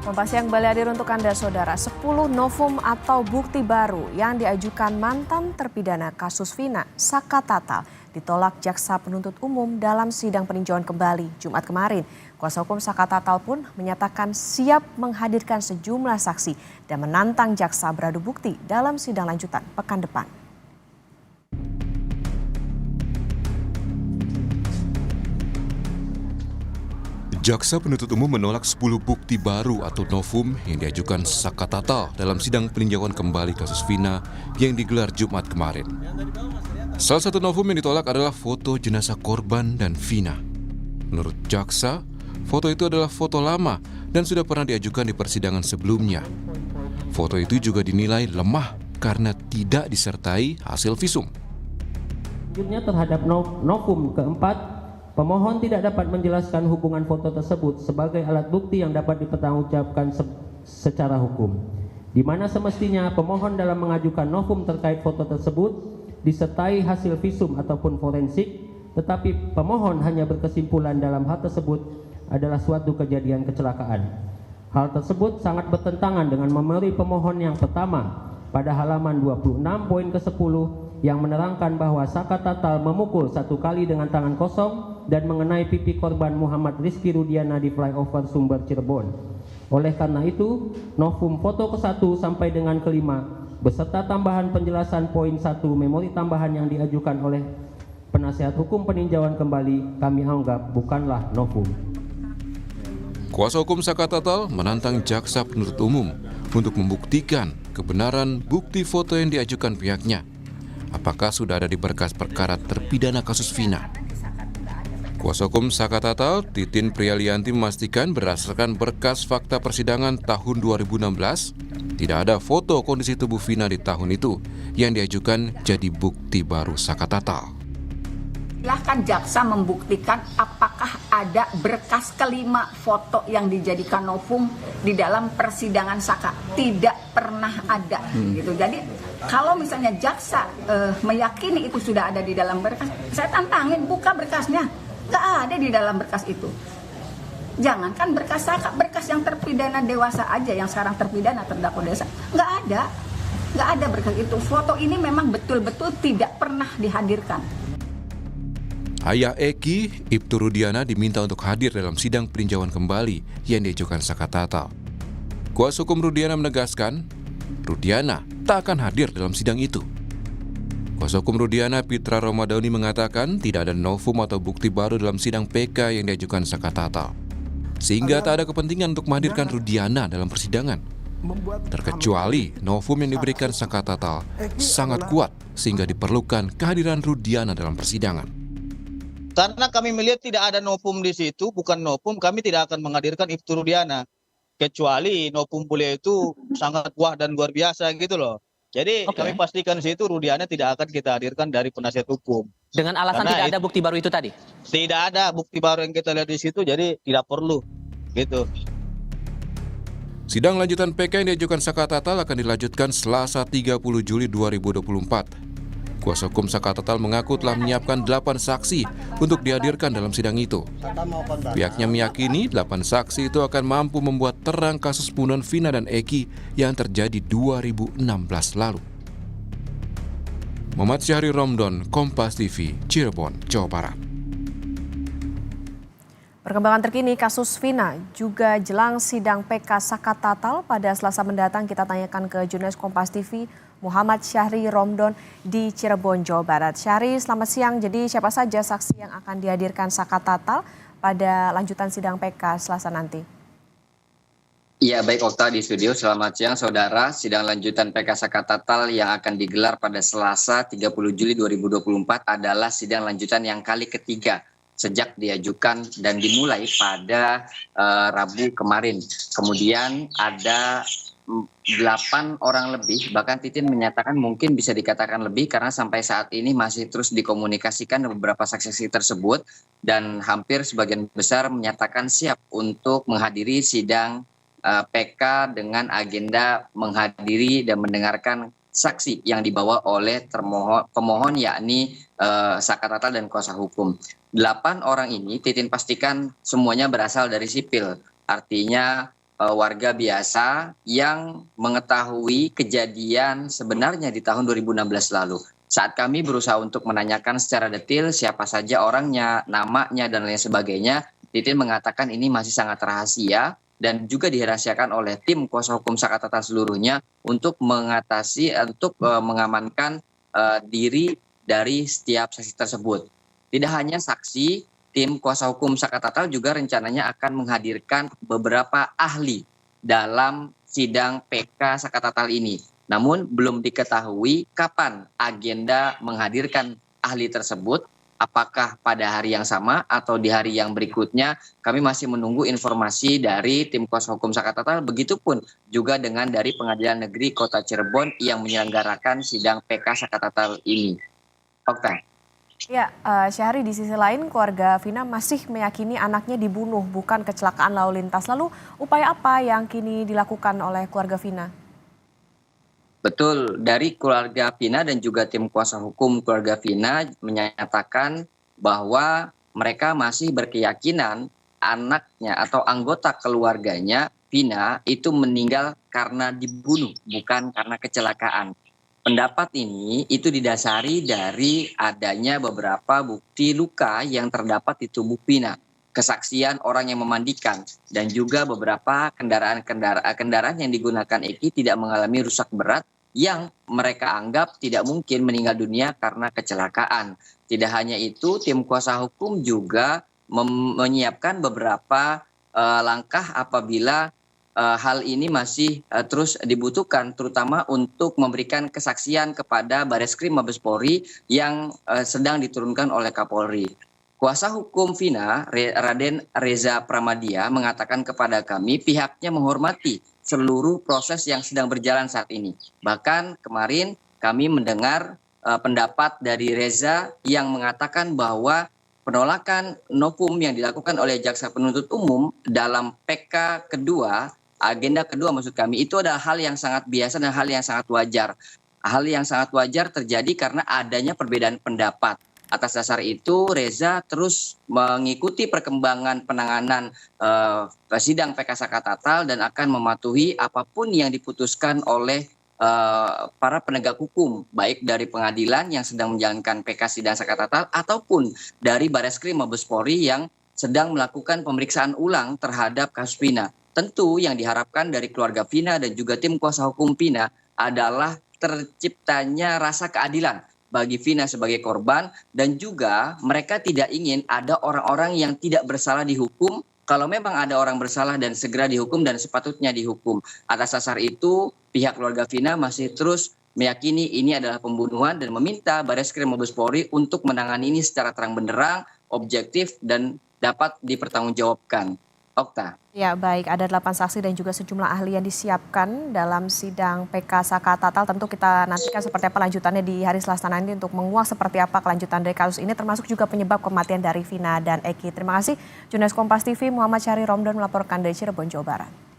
Kompas yang kembali hadir untuk Anda, Saudara. 10 novum atau bukti baru yang diajukan mantan terpidana kasus Vina, Saka Tatal, ditolak Jaksa Penuntut Umum dalam sidang peninjauan kembali Jumat kemarin. Kuasa hukum Saka Tatal pun menyatakan siap menghadirkan sejumlah saksi dan menantang jaksa beradu bukti dalam sidang lanjutan pekan depan. Jaksa Penuntut Umum menolak 10 bukti baru atau novum yang diajukan Saka Tatal dalam sidang peninjauan kembali kasus Vina yang digelar Jumat kemarin. Salah satu novum yang ditolak adalah foto jenazah korban dan Vina. Menurut jaksa, foto itu adalah foto lama dan sudah pernah diajukan di persidangan sebelumnya. Foto itu juga dinilai lemah karena tidak disertai hasil visum. Selanjutnya terhadap novum keempat, pemohon tidak dapat menjelaskan hubungan foto tersebut sebagai alat bukti yang dapat dipertanggungjawabkan secara hukum, di mana semestinya pemohon dalam mengajukan novum terkait foto tersebut disertai hasil visum ataupun forensik, tetapi pemohon hanya berkesimpulan dalam hal tersebut adalah suatu kejadian kecelakaan. Hal tersebut sangat bertentangan dengan memori pemohon yang pertama pada halaman 26 poin ke-10 yang menerangkan bahwa Saka Tatal memukul 1 kali dengan tangan kosong dan mengenai pipi korban Muhammad Rizky Rudiana di flyover Sumber Cirebon. Oleh karena itu, novum foto ke-1 sampai dengan ke-5 beserta tambahan penjelasan poin 1 memori tambahan yang diajukan oleh penasihat hukum peninjauan kembali kami anggap bukanlah novum. Kuasa hukum Saka Tatal menantang Jaksa Penuntut Umum untuk membuktikan kebenaran bukti foto yang diajukan pihaknya. Apakah sudah ada di berkas perkara terpidana kasus Vina? Kuasa hukum Saka Tatal, Titin Prialianti, memastikan berdasarkan berkas fakta persidangan tahun 2016, tidak ada foto kondisi tubuh Vina di tahun itu yang diajukan jadi bukti baru Saka Tatal. Silahkan jaksa membuktikan apakah ada berkas kelima foto yang dijadikan novum di dalam persidangan Saka. Tidak pernah ada. Gitu. Jadi kalau misalnya jaksa meyakini itu sudah ada di dalam berkas, saya tantangin buka berkasnya. Nggak ada di dalam berkas itu. Jangankan berkas Saka, berkas yang terpidana dewasa aja, yang sekarang terpidana terdakwa dewasa, nggak ada berkas itu. Foto ini memang betul-betul tidak pernah dihadirkan. Ayah Eki, Ibtu Rudiana, diminta untuk hadir dalam sidang peninjauan kembali yang diajukan Saka Tatal. Kuasa hukum Rudiana menegaskan, Rudiana tak akan hadir dalam sidang itu. Kuasa hukum Rudiana, Pitra Romadoni, mengatakan tidak ada novum atau bukti baru dalam sidang PK yang diajukan Saka Tatal, sehingga tak ada kepentingan untuk menghadirkan Rudiana dalam persidangan. Terkecuali novum yang diberikan Saka Tatal sangat kuat sehingga diperlukan kehadiran Rudiana dalam persidangan. Karena kami melihat tidak ada novum di situ, bukan novum, kami tidak akan menghadirkan Ibtu Rudiana. Kecuali novum beliau itu sangat kuat dan luar biasa gitu loh. Jadi kami pastikan di situ Rudiana tidak akan kita hadirkan dari penasihat hukum. Dengan alasan Karena tidak ada bukti baru itu tadi? Tidak ada bukti baru yang kita lihat di situ, jadi tidak perlu gitu. Sidang lanjutan PK yang diajukan Saka Tatal akan dilanjutkan Selasa 30 Juli 2024. Kuasa hukum Saka Tatal mengaku telah menyiapkan 8 saksi untuk dihadirkan dalam sidang itu. Pihaknya meyakini 8 saksi itu akan mampu membuat terang kasus pembunuhan Vina dan Eki yang terjadi 2016 lalu. Muhammad Syahri Romdon, Kompas TV, Cirebon, Jawa Barat. Perkembangan terkini kasus Vina juga jelang sidang PK Saka Tatal pada Selasa mendatang, kita tanyakan ke jurnalis Kompas TV Muhammad Syahri Romdon di Cirebon, Jawa Barat. Syahri, selamat siang. Jadi siapa saja saksi yang akan dihadirkan Saka Tatal pada lanjutan sidang PK Selasa nanti? Iya, baik Okta di studio. Selamat siang saudara. Sidang lanjutan PK Saka Tatal yang akan digelar pada Selasa 30 Juli 2024 adalah sidang lanjutan yang kali ketiga sejak diajukan dan dimulai pada Rabu kemarin. Kemudian ada 8 orang lebih, bahkan Titin menyatakan mungkin bisa dikatakan lebih karena sampai saat ini masih terus dikomunikasikan beberapa saksi-saksi tersebut dan hampir sebagian besar menyatakan siap untuk menghadiri sidang PK dengan agenda menghadiri dan mendengarkan saksi yang dibawa oleh pemohon yakni Saka Tatal dan kuasa hukum. 8 orang ini Titin pastikan semuanya berasal dari sipil, artinya warga biasa yang mengetahui kejadian sebenarnya di tahun 2016 lalu. Saat kami berusaha untuk menanyakan secara detail siapa saja orangnya, namanya, dan lain sebagainya, Titin mengatakan ini masih sangat rahasia dan juga dirahasiakan oleh tim kuasa hukum Sakatata seluruhnya untuk mengamankan diri dari setiap saksi tersebut. Tidak hanya saksi, tim kuasa hukum Sakatatal juga rencananya akan menghadirkan beberapa ahli dalam sidang PK Sakatatal ini. Namun belum diketahui kapan agenda menghadirkan ahli tersebut, apakah pada hari yang sama atau di hari yang berikutnya. Kami masih menunggu informasi dari tim kuasa hukum Sakatatal, begitupun juga dengan dari Pengadilan Negeri Kota Cirebon yang menyelenggarakan sidang PK Sakatatal ini. Okta. Ya, Syahri, di sisi lain keluarga Vina masih meyakini anaknya dibunuh bukan kecelakaan lalu lintas. Lalu upaya apa yang kini dilakukan oleh keluarga Vina? Betul, dari keluarga Vina dan juga tim kuasa hukum keluarga Vina menyatakan bahwa mereka masih berkeyakinan anaknya atau anggota keluarganya Vina itu meninggal karena dibunuh, bukan karena kecelakaan. Pendapat ini itu didasari dari adanya beberapa bukti luka yang terdapat di tubuh Vina, kesaksian orang yang memandikan, dan juga beberapa kendaraan yang digunakan Eki tidak mengalami rusak berat yang mereka anggap tidak mungkin meninggal dunia karena kecelakaan. Tidak hanya itu, tim kuasa hukum juga menyiapkan beberapa langkah apabila hal ini masih terus dibutuhkan, terutama untuk memberikan kesaksian kepada Bareskrim Mabes Polri yang sedang diturunkan oleh Kapolri. Kuasa hukum Vina, Raden Reza Pramadia, mengatakan kepada kami pihaknya menghormati seluruh proses yang sedang berjalan saat ini. Bahkan kemarin kami mendengar pendapat dari Reza yang mengatakan bahwa penolakan novum yang dilakukan oleh jaksa penuntut umum dalam PK kedua, agenda kedua maksud kami, itu adalah hal yang sangat biasa dan hal yang sangat wajar. Hal yang sangat wajar terjadi karena adanya perbedaan pendapat. Atas dasar itu, Reza terus mengikuti perkembangan penanganan sidang PK Sakatatal dan akan mematuhi apapun yang diputuskan oleh para penegak hukum, baik dari pengadilan yang sedang menjalankan PK sidang Sakatatal ataupun dari Bareskrim Mabes Polri yang sedang melakukan pemeriksaan ulang terhadap kasus Vina. Tentu yang diharapkan dari keluarga Vina dan juga tim kuasa hukum Vina adalah terciptanya rasa keadilan bagi Vina sebagai korban, dan juga mereka tidak ingin ada orang-orang yang tidak bersalah dihukum. Kalau memang ada orang bersalah dan segera dihukum dan sepatutnya dihukum. Atas dasar itu, pihak keluarga Vina masih terus meyakini ini adalah pembunuhan dan meminta Bareskrim Mabes Polri untuk menangani ini secara terang benderang, objektif, dan dapat dipertanggungjawabkan. Okta. Ya, baik, ada 8 saksi dan juga sejumlah ahli yang disiapkan dalam sidang PK Sakatatal. Tentu kita nantikan seperti apa lanjutannya di hari Selasa nanti untuk menguak seperti apa kelanjutan dari kasus ini, termasuk juga penyebab kematian dari Vina dan Eki. Terima kasih. Jurnalis Kompas TV Muhammad Syahri Romdon melaporkan dari Cirebon, Jawa Barat.